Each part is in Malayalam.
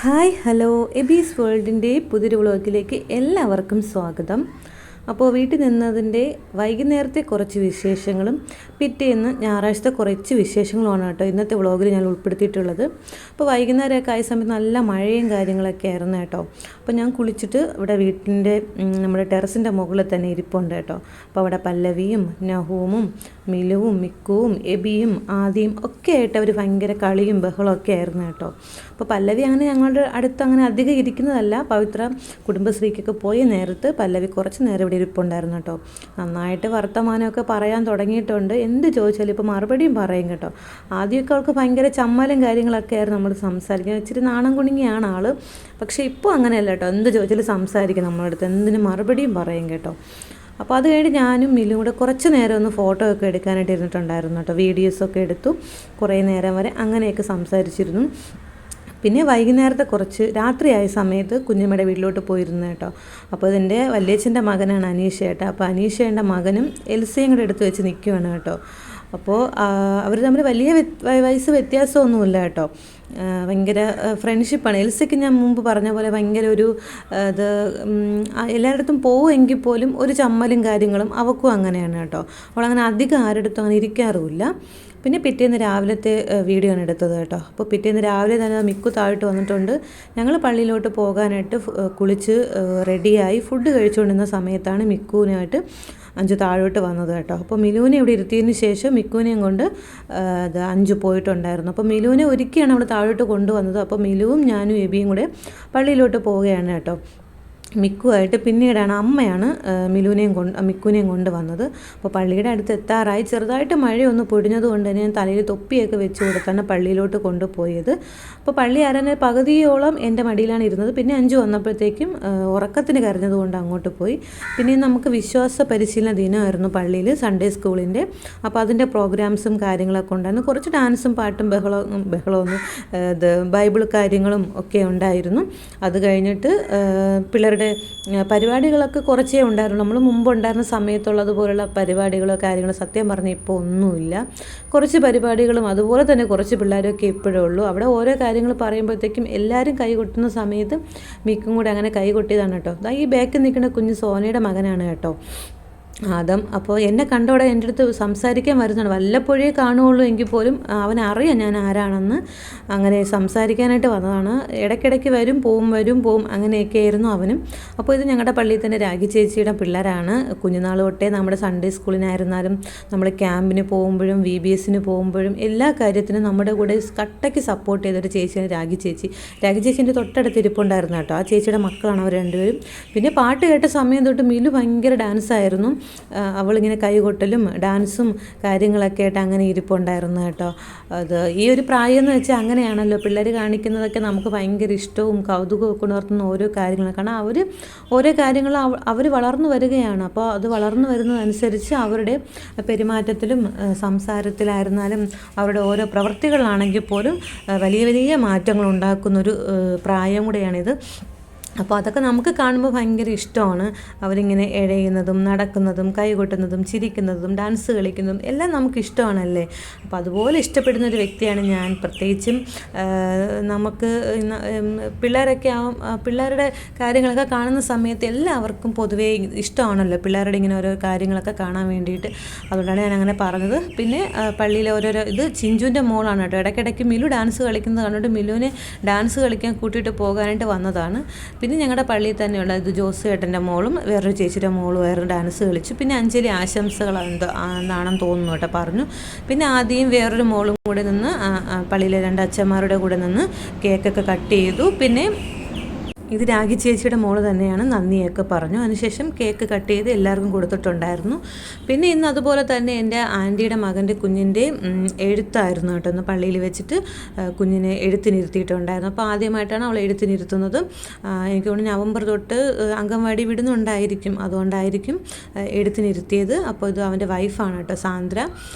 ഹായ് ഹലോ എബീസ് വേൾഡിൻ്റെ പുതിയൊരു വ്ളോഗിലേക്ക് എല്ലാവർക്കും സ്വാഗതം. അപ്പോൾ വീട്ടിൽ നിന്നതിൻ്റെ വൈകുന്നേരത്തെ കുറച്ച് വിശേഷങ്ങളും പിറ്റേന്ന് ഞായറാഴ്ചത്തെ കുറച്ച് വിശേഷങ്ങളുമാണ് കേട്ടോ ഇന്നത്തെ വ്ളോഗിൽ ഞാൻ ഉൾപ്പെടുത്തിയിട്ടുള്ളത്. അപ്പോൾ വൈകുന്നേരമൊക്കെ ആയ സമയത്ത് നല്ല മഴയും കാര്യങ്ങളൊക്കെ ആയിരുന്നു കേട്ടോ. അപ്പോൾ ഞാൻ കുളിച്ചിട്ട് ഇവിടെ വീട്ടിൻ്റെ നമ്മുടെ ടെറസിൻ്റെ മുകളിൽ തന്നെ ഇരിപ്പുണ്ട് കേട്ടോ. അപ്പോൾ അവിടെ പല്ലവിയും നഹൂമും മിലുവും മിക്കുവും എബിയും ആദിയും ഒക്കെ ആയിട്ട് അവർ ഭയങ്കര കളിയും ബഹളമൊക്കെ ആയിരുന്നു കേട്ടോ. അപ്പോൾ പല്ലവി അങ്ങനെ ഞങ്ങളുടെ അടുത്ത് അങ്ങനെ അധികം ഇരിക്കുന്നതല്ല. പവിത്ര കുടുംബശ്രീക്കൊക്കെ പോയ നേരത്ത് പല്ലവി കുറച്ച് നേരം ഇവിടെ ഇരിപ്പുണ്ടായിരുന്നു കേട്ടോ. നന്നായിട്ട് വർത്തമാനമൊക്കെ പറയാൻ തുടങ്ങിയിട്ടുണ്ട്. എന്ത് ചോദിച്ചാലും ഇപ്പോൾ മറുപടിയും പറയും കേട്ടോ. ആദ്യമൊക്കെ അവൾക്ക് ഭയങ്കര ചമ്മലും കാര്യങ്ങളൊക്കെ ആയിരുന്നു നമ്മൾ സംസാരിക്കാൻ. ഇച്ചിരി നാണം കുണുങ്ങിയാണ് ആൾ. പക്ഷേ ഇപ്പോൾ അങ്ങനെയല്ല കേട്ടോ. എന്ത് ചോദിച്ചാലും സംസാരിക്കും നമ്മുടെ അടുത്ത്, എന്തിന് മറുപടിയും പറയും കേട്ടോ. അപ്പോൾ അത് കഴിഞ്ഞ് ഞാനും മില്ലും കൂടെ കുറച്ച് നേരം ഒന്ന് ഫോട്ടോ ഒക്കെ എടുക്കാനായിട്ട് ഇരുന്നിട്ടുണ്ടായിരുന്നു കേട്ടോ. വീഡിയോസൊക്കെ എടുത്തു കുറേ നേരം വരെ അങ്ങനെയൊക്കെ സംസാരിച്ചിരുന്നു. പിന്നെ വൈകുന്നേരത്തെ കുറച്ച് രാത്രിയായ സമയത്ത് കുഞ്ഞമ്മയുടെ വീട്ടിലോട്ട് പോയിരുന്നു കേട്ടോ. അപ്പോൾ ഇതിൻ്റെ വല്യച്ഛൻ്റെ മകനാണ് അനീഷ കേട്ടോ. അപ്പോൾ അനീഷയുടെ മകനും എൽസയും കൂടെ എടുത്ത് വെച്ച് നിൽക്കുവാണ് കേട്ടോ. അപ്പോൾ അവർ തമ്മിൽ വലിയ വയസ്സ് വ്യത്യാസമൊന്നുമില്ല കേട്ടോ. ഭയങ്കര ഫ്രണ്ട്ഷിപ്പാണ്. എൽസയ്ക്ക് ഞാൻ മുമ്പ് പറഞ്ഞ പോലെ ഭയങ്കര ഒരു ഇത് എല്ലായിടത്തും പോവുമെങ്കിൽ പോലും ഒരു ചമ്മലും കാര്യങ്ങളും അവൾക്കും അങ്ങനെയാണ് കേട്ടോ. അവളങ്ങനെ അധികം ആരുടെടുത്തും അങ്ങനെ ഇരിക്കാറുമില്ല. പിന്നെ പിറ്റേന്ന് രാവിലത്തെ വീഡിയോ ആണ് എടുത്തത് കേട്ടോ. അപ്പോൾ പിറ്റേന്ന് രാവിലെ തന്നെ മിക്കു താഴോട്ട് വന്നിട്ടുണ്ട്. ഞങ്ങൾ പള്ളിയിലോട്ട് പോകാനായിട്ട് കുളിച്ച് റെഡിയായി ഫുഡ് കഴിച്ചുകൊണ്ടിരുന്ന സമയത്താണ് മിക്കുവിനായിട്ട് അഞ്ചു താഴോട്ട് വന്നത് കേട്ടോ. അപ്പോൾ മിലുവിനെ ഇവിടെ ഇരുത്തിയതിന് ശേഷം മിക്കുവിനെയും കൊണ്ട് അഞ്ചു പോയിട്ടുണ്ടായിരുന്നു. അപ്പോൾ മിലുവിനെ ഒരുക്കിയാണ് അവൾ താഴോട്ട് കൊണ്ടുവന്നത്. അപ്പോൾ മിലുവും ഞാനും എബിയും കൂടെ പള്ളിയിലോട്ട് പോവുകയാണ് കേട്ടോ. മിക്കുവായിട്ട് പിന്നീടാണ് അമ്മയാണ് മിക്കുവിനെയും കൊണ്ട് വന്നത്. അപ്പോൾ പള്ളിയുടെ അടുത്ത് എത്താറായി. ചെറുതായിട്ട് മഴയൊന്ന് പൊടിഞ്ഞത് കൊണ്ട് തന്നെ ഞാൻ തലയിൽ തൊപ്പിയൊക്കെ വെച്ച് കൊടുത്താണ് പള്ളിയിലോട്ട് കൊണ്ടുപോയത്. അപ്പോൾ പള്ളി ആരാന് പകുതിയോളം എൻ്റെ മടിയിലാണ് ഇരുന്നത്. പിന്നെ അഞ്ചു വന്നപ്പോഴത്തേക്കും ഉറക്കത്തിന് കരഞ്ഞതുകൊണ്ട് അങ്ങോട്ട് പോയി. പിന്നെ നമുക്ക് വിശ്വാസ പരിശീലന ദിനമായിരുന്നു പള്ളിയിൽ, സൺഡേ സ്കൂളിൻ്റെ. അപ്പോൾ അതിൻ്റെ പ്രോഗ്രാംസും കാര്യങ്ങളൊക്കെ ഉണ്ടായിരുന്നു. കുറച്ച് ഡാൻസും പാട്ടും ബഹളമൊന്നും ഇത് ബൈബിൾ കാര്യങ്ങളും ഒക്കെ ഉണ്ടായിരുന്നു. അത് കഴിഞ്ഞിട്ട് പിള്ളേരുടെ പരിപാടികളൊക്കെ കുറച്ചേ ഉണ്ടായിരുന്നു. നമ്മൾ മുമ്പ് ഉണ്ടായിരുന്ന സമയത്തുള്ളതുപോലുള്ള പരിപാടികളോ കാര്യങ്ങളോ സത്യം പറഞ്ഞാൽ ഇപ്പോൾ ഒന്നുമില്ല. കുറച്ച് പരിപാടികളും അതുപോലെ തന്നെ കുറച്ച് പിള്ളേരൊക്കെ ഇപ്പോഴേ ഉള്ളൂ. അവിടെ ഓരോ കാര്യങ്ങൾ പറയുമ്പോഴത്തേക്കും എല്ലാവരും കൈ കൊട്ടുന്ന സമയത്ത് മിക്കും കൂടെ അങ്ങനെ കൈ കൊട്ടിയതാണ് കേട്ടോ. ഈ ബാക്കിൽ നിൽക്കുന്ന കുഞ്ഞ് സോനയുടെ മകനാണ് കേട്ടോ, ആദം. അപ്പോൾ എന്നെ കണ്ടോടെ എൻ്റെ അടുത്ത് സംസാരിക്കാൻ വരുന്നതാണ്. വല്ലപ്പോഴേ കാണുകയുള്ളൂ എങ്കിൽ പോലും അവനറിയാം ഞാൻ ആരാണെന്ന്. അങ്ങനെ സംസാരിക്കാനായിട്ട് വന്നതാണ്. ഇടയ്ക്കിടയ്ക്ക് വരും പോവും അങ്ങനെയൊക്കെ ആയിരുന്നു അവനും. അപ്പോൾ ഇത് ഞങ്ങളുടെ പള്ളിയിൽ തന്നെ രാഗി ചേച്ചിയുടെ പിള്ളേരാണ്. കുഞ്ഞുനാൾ തൊട്ടേ നമ്മുടെ സൺഡേ സ്കൂളിനായിരുന്നാലും നമ്മൾ ക്യാമ്പിന് പോകുമ്പോഴും VBSന് പോകുമ്പോഴും എല്ലാ കാര്യത്തിനും നമ്മുടെ കൂടെ കട്ടയ്ക്ക് സപ്പോർട്ട് ചെയ്തൊരു ചേച്ചിയാണ് രാഗി ചേച്ചി. രാഗി ചേച്ചീൻ്റെ തൊട്ടടുത്ത് ഇരിപ്പുണ്ടായിരുന്നു കേട്ടോ. ആ ചേച്ചിയുടെ മക്കളാണ് അവർ രണ്ടുപേരും. പിന്നെ പാട്ട് കേട്ട സമയം തൊട്ട് മിലു ഭയങ്കര ഡാൻസായിരുന്നു. അവളിങ്ങനെ കൈകൊട്ടലും ഡാൻസും കാര്യങ്ങളൊക്കെ ആയിട്ട് അങ്ങനെ ഇരിപ്പുണ്ടായിരുന്നു കേട്ടോ. അത് ഈ ഒരു പ്രായം എന്ന് വെച്ചാൽ അങ്ങനെയാണല്ലോ, പിള്ളേർ കാണിക്കുന്നതൊക്കെ നമുക്ക് ഭയങ്കര ഇഷ്ടവും കൗതുകവും ഉണർത്തുന്ന ഓരോ കാര്യങ്ങളും. കാരണം ഓരോ കാര്യങ്ങളും അവർ വളർന്നു വരികയാണ്. അപ്പോൾ അത് വളർന്നു വരുന്നതനുസരിച്ച് അവരുടെ പെരുമാറ്റത്തിലും സംസാരത്തിലായിരുന്നാലും അവരുടെ ഓരോ പ്രവൃത്തികളാണെങ്കിൽ പോലും വലിയ വലിയ മാറ്റങ്ങൾ ഉണ്ടാക്കുന്നൊരു പ്രായം കൂടെയാണിത്. അപ്പോൾ അതൊക്കെ നമുക്ക് കാണുമ്പോൾ ഭയങ്കര ഇഷ്ടമാണ്. അവരിങ്ങനെ എഴയുന്നതും നടക്കുന്നതും കൈകൊട്ടുന്നതും ചിരിക്കുന്നതും ഡാൻസ് കളിക്കുന്നതും എല്ലാം നമുക്ക് ഇഷ്ടമാണല്ലേ. അപ്പോൾ അതുപോലെ ഇഷ്ടപ്പെടുന്ന ഒരു വ്യക്തിയാണ് ഞാൻ. പ്രത്യേകിച്ചും നമുക്ക് പിള്ളേരുടെ കാര്യങ്ങളൊക്കെ കാണുന്ന സമയത്ത് എല്ലാവർക്കും പൊതുവേ ഇഷ്ടമാണല്ലോ പിള്ളേരുടെ ഇങ്ങനെ ഓരോ കാര്യങ്ങളൊക്കെ കാണാൻ വേണ്ടിയിട്ട്. അതുകൊണ്ടാണ് ഞാൻ അങ്ങനെ പറഞ്ഞത്. പിന്നെ പള്ളിയിലെ ഓരോരോ ഇത് ചിഞ്ചുവിൻ്റെ മോളാണ് കേട്ടോ. ഇടയ്ക്കിടയ്ക്ക് മിലു ഡാൻസ് കളിക്കുന്നത് കണ്ടിട്ട് മിലുവിനെ ഡാൻസ് കളിക്കാൻ കൂട്ടിയിട്ട് പോകാനായിട്ട് വന്നതാണ്. പിന്നെ ഞങ്ങളുടെ പള്ളിയിൽ തന്നെയുള്ള ഇത് ജോസ് ചേട്ടൻ്റെ മോളും വേറൊരു ചേച്ചിയുടെ മോളും വേറെ ഡാൻസ് കളിച്ചു. പിന്നെ അഞ്ജലി ആശംസകൾ എന്താണെന്ന് തോന്നുന്നു കേട്ടോ പറഞ്ഞു. പിന്നെ ആദ്യം വേറൊരു മോളും കൂടെ നിന്ന് പള്ളിയിലെ 2 അച്ഛന്മാരുടെ കൂടെ നിന്ന് കേക്കൊക്കെ കട്ട് ചെയ്തു. പിന്നെ ഇത് രാഗി ചേച്ചിയുടെ മോള് തന്നെയാണ്, നന്ദിയൊക്കെ പറഞ്ഞു. അതിനുശേഷം കേക്ക് കട്ട് ചെയ്ത് എല്ലാവർക്കും കൊടുത്തിട്ടുണ്ടായിരുന്നു. പിന്നെ ഇന്ന് അതുപോലെ തന്നെ എൻ്റെ ആൻറ്റിയുടെ മകൻ്റെ കുഞ്ഞിൻ്റെ എഴുത്തായിരുന്നു കേട്ടോ. ഒന്ന് പള്ളിയിൽ വെച്ചിട്ട് കുഞ്ഞിനെ എഴുത്തിനിരുത്തിയിട്ടുണ്ടായിരുന്നു. അപ്പോൾ ആദ്യമായിട്ടാണ് അവൾ എഴുത്തിനിരുത്തുന്നത്. എനിക്ക് തോന്നുന്നു നവംബർ തൊട്ട് അംഗൻവാടി വിടുന്നുണ്ടായിരിക്കും, അതുകൊണ്ടായിരിക്കും എഴുത്തിനിരുത്തിയത്. അപ്പോൾ ഇത് അവൻ്റെ വൈഫാണ് കേട്ടോ, സാന്ദ്ര.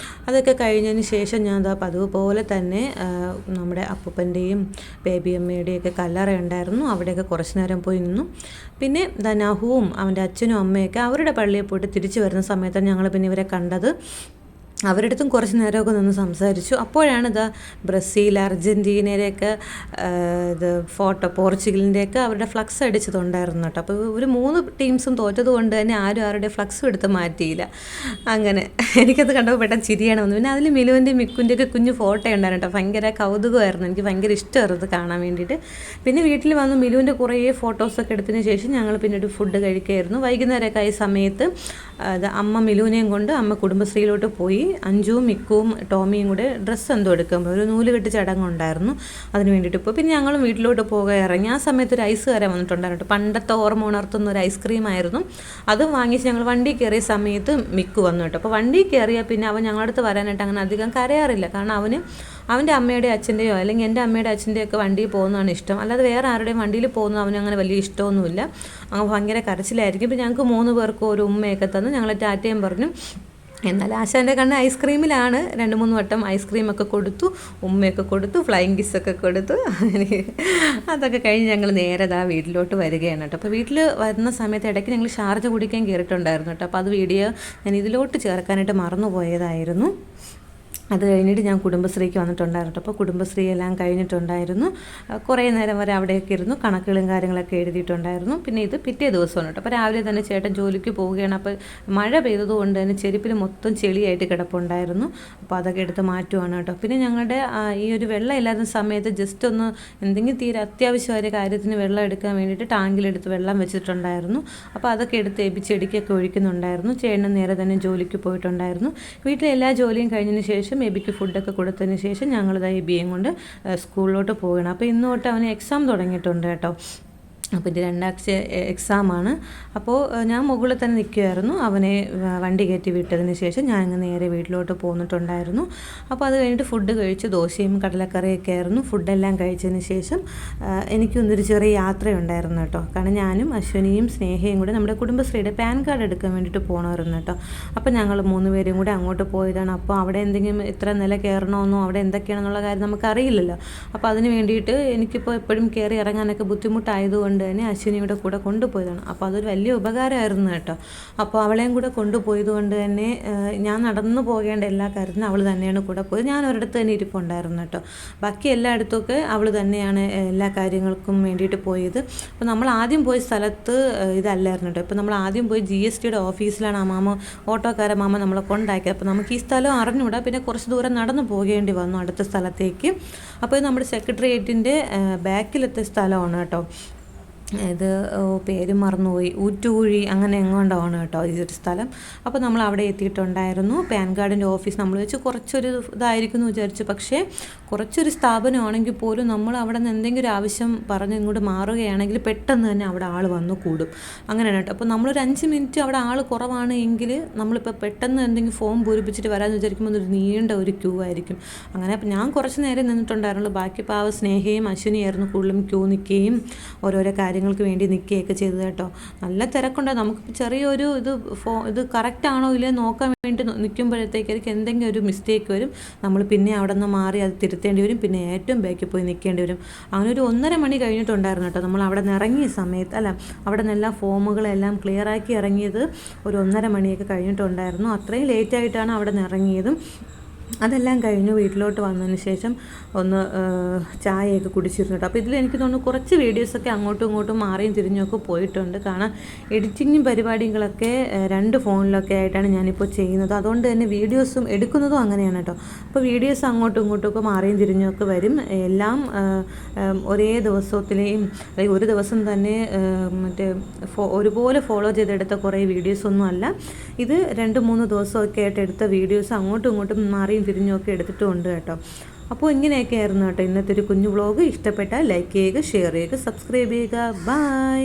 അതൊക്കെ കഴിഞ്ഞതിന് ശേഷം ഞാൻ പതിവ് പോലെ തന്നെ നമ്മുടെ അപ്പൂപ്പൻ്റെയും ബേബി അമ്മയുടെയൊക്കെ കല്ലറ ഉണ്ടായിരുന്നു, അവിടെയൊക്കെ കുറച്ച് നേരം പോയി നിന്നു. പിന്നെ നഹുവും അവൻ്റെ അച്ഛനും അമ്മയൊക്കെ അവരുടെ പള്ളിയിൽ പോയിട്ട് തിരിച്ചു വരുന്ന സമയത്താണ് ഞങ്ങൾ പിന്നെ ഇവരെ കണ്ടത്. അവരുടെ അടുത്തും കുറച്ച് നേരമൊക്കെ നിന്ന് സംസാരിച്ചു. അപ്പോഴാണ് ഇതാ ബ്രസീൽ, അർജൻറ്റീനയുടെയൊക്കെ ഇത് പോർച്ചുഗലിൻ്റെയൊക്കെ അവരുടെ ഫ്ലക്സ് അടിച്ചതുണ്ടായിരുന്നു കേട്ടോ. അപ്പോൾ ഒരു 3 ടീംസും തോറ്റത് കൊണ്ട് തന്നെ ആരും ആരുടെ ഫ്ലക്സും എടുത്ത് മാറ്റിയില്ല. അങ്ങനെ എനിക്കത് കണ്ടപ്പോൾ പെട്ടെന്ന് ചിരിയാണ് വന്നു. പിന്നെ അതിൽ മിലുവിൻ്റെയും മിക്കുൻ്റെയൊക്കെ കുഞ്ഞു ഫോട്ടോ ഉണ്ടായിരുന്നു കേട്ടോ. ഭയങ്കര കൗതുകമായിരുന്നു, എനിക്ക് ഭയങ്കര ഇഷ്ടമായിരുന്നു ഇത് കാണാൻ വേണ്ടിയിട്ട്. പിന്നെ വീട്ടിൽ വന്ന് മിലുവിൻ്റെ കുറേ ഫോട്ടോസൊക്കെ എടുത്തതിന് ശേഷം ഞങ്ങൾ പിന്നീട് ഫുഡ് കഴിക്കുകയായിരുന്നു. വൈകുന്നേരമൊക്കെ ആയ സമയത്ത് അമ്മ മിലുവിനെയും കൊണ്ട് അമ്മ കുടുംബശ്രീയിലോട്ട് പോയി. അഞ്ജുവും മിക്കുവും ടോമിയും കൂടെ ഡ്രസ്സ് എന്തോ എടുക്കുമ്പോൾ ഒരു നൂലുകെട്ട് ചടങ്ങുണ്ടായിരുന്നു, അതിന് വേണ്ടിയിട്ട് പോയി. പിന്നെ ഞങ്ങളും വീട്ടിലോട്ട് പോകാൻ ഇറങ്ങി. ആ സമയത്ത് ഒരു ഐസ് കാരൻ വന്നിട്ടുണ്ടായിരുന്നു. പണ്ടത്തെ ഓർമ്മ ഉണർത്തുന്ന ഒരു ഐസ്ക്രീം ആയിരുന്നു. അത് വാങ്ങിച്ച് ഞങ്ങൾ വണ്ടി കയറിയ സമയത്ത് മിക്കു വന്നു കേട്ടോ. അപ്പോൾ വണ്ടി കയറിയാൽ പിന്നെ അവൻ ഞങ്ങളുടെ അടുത്ത് വരാനായിട്ട് അങ്ങനെ അധികം കരയാറില്ല. കാരണം അവൻ്റെ അമ്മയുടെ അച്ഛൻ്റെയോ അല്ലെങ്കിൽ എൻ്റെ അമ്മയുടെ അച്ഛൻ്റെയോ ഒക്കെ വണ്ടിയിൽ പോകുന്നതാണ് ഇഷ്ടം. അല്ലാതെ വേറെ ആരുടെയും വണ്ടിയിൽ പോകുന്നത് അവന് അങ്ങനെ വലിയ ഇഷ്ടമൊന്നുമില്ല. അങ്ങ് ഭയങ്കര കരച്ചിലായിരിക്കും. ഇപ്പോൾ ഞങ്ങൾക്ക് 3 പേർക്കും ഒരു ഉമ്മയൊക്കെ തന്നു. ഞങ്ങൾ ടാറ്റയും പറഞ്ഞു. എന്നാൽ ആശാൻ്റെ കണ്ണ് ഐസ്ക്രീമിലാണ്. 2-3 വട്ടം ഐസ്ക്രീമൊക്കെ കൊടുത്തു, ഉമ്മയൊക്കെ കൊടുത്തു, ഫ്ലൈങ് കിസ്സൊക്കെ കൊടുത്തു. അതൊക്കെ കഴിഞ്ഞ് ഞങ്ങൾ നേരെ വീട്ടിലോട്ട് വരികയാണ് കേട്ടോ. അപ്പോൾ വീട്ടിൽ വരുന്ന സമയത്ത് ഇടയ്ക്ക് ഞങ്ങൾ ഷാർജ കുടിക്കാൻ കയറിയിട്ടുണ്ടായിരുന്നു കേട്ടോ. അപ്പോൾ അത് വീഡിയോ ഞാൻ ഇതിലോട്ട് ചേർക്കാനായിട്ട് മറന്നുപോയതായിരുന്നു. അത് കഴിഞ്ഞിട്ട് ഞാൻ കുടുംബശ്രീക്ക് വന്നിട്ടുണ്ടായിരുന്നു. അപ്പോൾ കുടുംബശ്രീ എല്ലാം കഴിഞ്ഞിട്ടുണ്ടായിരുന്നു. കുറേ നേരം വരെ അവിടെയൊക്കെ ഇരുന്നു കണക്കുകളും കാര്യങ്ങളൊക്കെ എഴുതിയിട്ടുണ്ടായിരുന്നു. പിന്നെ ഇത് പിറ്റേ ദിവസമാണ് കേട്ടോ. അപ്പോൾ രാവിലെ തന്നെ ചേട്ടൻ ജോലിക്ക് പോവുകയാണ്. അപ്പോൾ മഴ പെയ്തതുകൊണ്ട് തന്നെ ചെരുപ്പിൽ മൊത്തം ചെളിയായിട്ട് കിടപ്പുണ്ടായിരുന്നു. അപ്പോൾ അതൊക്കെ എടുത്ത് മാറ്റുവാണ് കേട്ടോ. പിന്നെ ഞങ്ങളുടെ ഈ ഒരു വെള്ളം ഇല്ലാത്ത സമയത്ത് ജസ്റ്റ് ഒന്ന് എന്തെങ്കിലും തീരെ അത്യാവശ്യമായ കാര്യത്തിന് വെള്ളം എടുക്കാൻ വേണ്ടിയിട്ട് ടാങ്കിലെടുത്ത് വെള്ളം വെച്ചിട്ടുണ്ടായിരുന്നു. അപ്പോൾ അതൊക്കെ എടുത്ത് ചെടിക്കൊക്കെ ഒഴിക്കുന്നുണ്ടായിരുന്നു. ചേട്ടൻ നേരെ തന്നെ ജോലിക്ക് പോയിട്ടുണ്ടായിരുന്നു. വീട്ടിലെ എല്ലാ ജോലിയും കഴിഞ്ഞതിന് ശേഷം എബിക്ക് ഫുഡൊക്കെ കൊടുത്തതിന് ശേഷം ഞങ്ങളിതാ എബിയെയും കൊണ്ട് സ്കൂളിലോട്ട് പോവുകയാണ്. അപ്പോൾ ഇന്ന് തൊട്ട് അവന് എക്സാം തുടങ്ങിയിട്ടുണ്ട് കേട്ടോ. അപ്പോൾ ഇത് 2 എക്സാമാണ്. അപ്പോൾ ഞാൻ മുകളിൽ തന്നെ നിൽക്കുമായിരുന്നു. അവനെ വണ്ടി കയറ്റി വിട്ടതിന് ശേഷം ഞാൻ അങ്ങ് നേരെ വീട്ടിലോട്ട് പോന്നിട്ടുണ്ടായിരുന്നു. അപ്പോൾ അത് കഴിഞ്ഞിട്ട് ഫുഡ് കഴിച്ച് ദോശയും കടലക്കറിയൊക്കെ ആയിരുന്നു. ഫുഡെല്ലാം കഴിച്ചതിന് ശേഷം എനിക്കൊന്നൊരു ചെറിയ യാത്രയുണ്ടായിരുന്നു കേട്ടോ. കാരണം ഞാനും അശ്വനിയും സ്നേഹയും കൂടെ നമ്മുടെ കുടുംബശ്രീയുടെ പാൻ കാർഡ് എടുക്കാൻ വേണ്ടിയിട്ട് പോകണമായിരുന്നു കേട്ടോ. അപ്പോൾ ഞങ്ങൾ 3 പേരും കൂടെ അങ്ങോട്ട് പോയതാണ്. അപ്പോൾ അവിടെ എന്തെങ്കിലും ഇത്ര നില കയറണമെന്നോ അവിടെ എന്തൊക്കെയാണെന്നുള്ള കാര്യം നമുക്കറിയില്ലല്ലോ. അപ്പോൾ അതിന് വേണ്ടിയിട്ട് എനിക്കിപ്പോൾ എപ്പോഴും കയറി ഇറങ്ങാനൊക്കെ ബുദ്ധിമുട്ടായതുകൊണ്ട് തന്നെ അശ്വിനിയുടെ കൂടെ കൊണ്ടുപോയതാണ്. അപ്പോൾ അതൊരു വലിയ ഉപകാരമായിരുന്നു കേട്ടോ. അപ്പോൾ അവളെയും കൂടെ കൊണ്ടുപോയത് കൊണ്ട് തന്നെ ഞാൻ നടന്നു പോകേണ്ട എല്ലാ കാര്യത്തിനും അവൾ തന്നെയാണ് കൂടെ പോയത്. ഞാൻ ഒരിടത്ത് തന്നെ ഇരിപ്പുണ്ടായിരുന്നു കേട്ടോ. ബാക്കി എല്ലായിടത്തൊക്കെ അവൾ തന്നെയാണ് എല്ലാ കാര്യങ്ങൾക്കും വേണ്ടിയിട്ട് പോയത്. അപ്പോൾ നമ്മൾ ആദ്യം പോയ സ്ഥലത്ത് ഇതല്ലായിരുന്നു കേട്ടോ. ഇപ്പോൾ നമ്മൾ ആദ്യം പോയി GSTയുടെ ഓഫീസിലാണ് ഓട്ടോക്കാരൻ മാമ നമ്മളെ കൊണ്ടാക്കിയത്. അപ്പോൾ നമുക്ക് ഈ സ്ഥലം അറിഞ്ഞുകൂടാ. പിന്നെ കുറച്ച് ദൂരം നടന്നു പോകേണ്ടി വന്നു അടുത്ത സ്ഥലത്തേക്ക്. അപ്പോൾ ഇത് നമ്മുടെ സെക്രട്ടേറിയറ്റിൻ്റെ ബാക്കിലത്തെ സ്ഥലമാണ് കേട്ടോ. ഇത് പേര് മറന്നുപോയി, ഊറ്റുകുഴി അങ്ങനെ എങ്ങോണ്ടാണ് കേട്ടോ ഇതൊരു സ്ഥലം. അപ്പോൾ നമ്മൾ അവിടെ എത്തിയിട്ടുണ്ടായിരുന്നു. പാൻ കാർഡിൻ്റെ ഓഫീസ് നമ്മൾ വെച്ച് കുറച്ചൊരു ഇതായിരിക്കും എന്ന് വിചാരിച്ചു. പക്ഷേ കുറച്ചൊരു സ്ഥാപനമാണെങ്കിൽ പോലും നമ്മൾ അവിടെ നിന്ന് എന്തെങ്കിലും ഒരു ആവശ്യം പറഞ്ഞ് ഇങ്ങോട്ട് മാറുകയാണെങ്കിൽ പെട്ടെന്ന് തന്നെ അവിടെ ആൾ വന്നു കൂടും. അങ്ങനെയാണ് കേട്ടോ. അപ്പോൾ നമ്മളൊരു 5 മിനിറ്റ് അവിടെ ആൾ കുറവാണ് എങ്കിൽ നമ്മളിപ്പോൾ പെട്ടെന്ന് എന്തെങ്കിലും ഫോം പൂരിപ്പിച്ചിട്ട് വരാമെന്ന് വിചാരിക്കുമ്പോൾ ഒരു നീണ്ട ഒരു ക്യൂ ആയിരിക്കും. അങ്ങനെ അപ്പോൾ ഞാൻ കുറച്ച് നേരം നിന്നിട്ടുണ്ടായിരുന്നുള്ളൂ. ബാക്കി സ്നേഹയും അശ്വിനിയായിരുന്നു കൂടുതലും ക്യൂ നിൽക്കുകയും ഓരോരോ കാര്യങ്ങൾക്ക് വേണ്ടി നിൽക്കുകയൊക്കെ ചെയ്തത് കേട്ടോ. നല്ല തിരക്കുണ്ടോ. നമുക്കിപ്പോൾ ചെറിയൊരു ഇത് കറക്റ്റാണോ ഇല്ലേ നോക്കാൻ വേണ്ടി നിൽക്കുമ്പോഴത്തേക്കായിരിക്കും എന്തെങ്കിലും ഒരു മിസ്റ്റേക്ക് വരും. നമ്മൾ പിന്നെ അവിടെ നിന്ന് മാറി അത് തിരുത്തേണ്ടി വരും. പിന്നെ ഏറ്റവും ബാക്കിൽ പോയി നിൽക്കേണ്ടി വരും. അങ്ങനെ ഒരു 1.5 മണി കഴിഞ്ഞിട്ടുണ്ടായിരുന്നു കേട്ടോ. നമ്മൾ അവിടെ നിന്ന് ഇറങ്ങിയ സമയത്ത് അവിടെ നിന്നെല്ലാം ഫോമുകളെല്ലാം ക്ലിയറാക്കി ഇറങ്ങിയത് ഒരു 1.5 മണിയൊക്കെ കഴിഞ്ഞിട്ടുണ്ടായിരുന്നു. അത്രയും ലേറ്റായിട്ടാണ് അവിടെ നിന്ന് ഇറങ്ങിയതും. അതെല്ലാം കഴിഞ്ഞു വീട്ടിലോട്ട് വന്നതിന് ശേഷം ഒന്ന് ചായയൊക്കെ കുടിച്ചിരുന്നു കേട്ടോ. അപ്പോൾ ഇതിൽ എനിക്ക് തോന്നുന്നു കുറച്ച് വീഡിയോസൊക്കെ അങ്ങോട്ടും ഇങ്ങോട്ടും മാറിയും തിരിഞ്ഞൊക്കെ പോയിട്ടുണ്ട്. കാരണം എഡിറ്റിങ്ങും പരിപാടികളൊക്കെ 2 ഫോണിലൊക്കെ ആയിട്ടാണ് ഞാനിപ്പോൾ ചെയ്യുന്നത്. അതുകൊണ്ട് തന്നെ വീഡിയോസും എടുക്കുന്നതും അങ്ങനെയാണ് കേട്ടോ. അപ്പോൾ വീഡിയോസ് അങ്ങോട്ടും ഇങ്ങോട്ടുമൊക്കെ മാറിയും തിരിഞ്ഞൊക്കെ വരും. എല്ലാം ഒരേ ദിവസത്തിലെയും അല്ലെങ്കിൽ ഒരു ദിവസം തന്നെ ഒരുപോലെ ഫോളോ ചെയ്തെടുത്ത കുറേ വീഡിയോസൊന്നും അല്ല. ഇത് 2-3 ദിവസമൊക്കെ ആയിട്ട് എടുത്ത വീഡിയോസ് അങ്ങോട്ടും ഇങ്ങോട്ടും മാറിയും തിരിഞ്ഞൊക്കെ എടുത്തിട്ടുമുണ്ട് കേട്ടോ. അപ്പോൾ ഇങ്ങനെയൊക്കെ ആയിരുന്നു കേട്ടോ ഇന്നത്തെ ഒരു കുഞ്ഞു വ്ളോഗ്. ഇഷ്ടപ്പെട്ടാൽ ലൈക്ക് ചെയ്യുക, ഷെയർ ചെയ്യുക, സബ്സ്ക്രൈബ് ചെയ്യുക. ബൈ.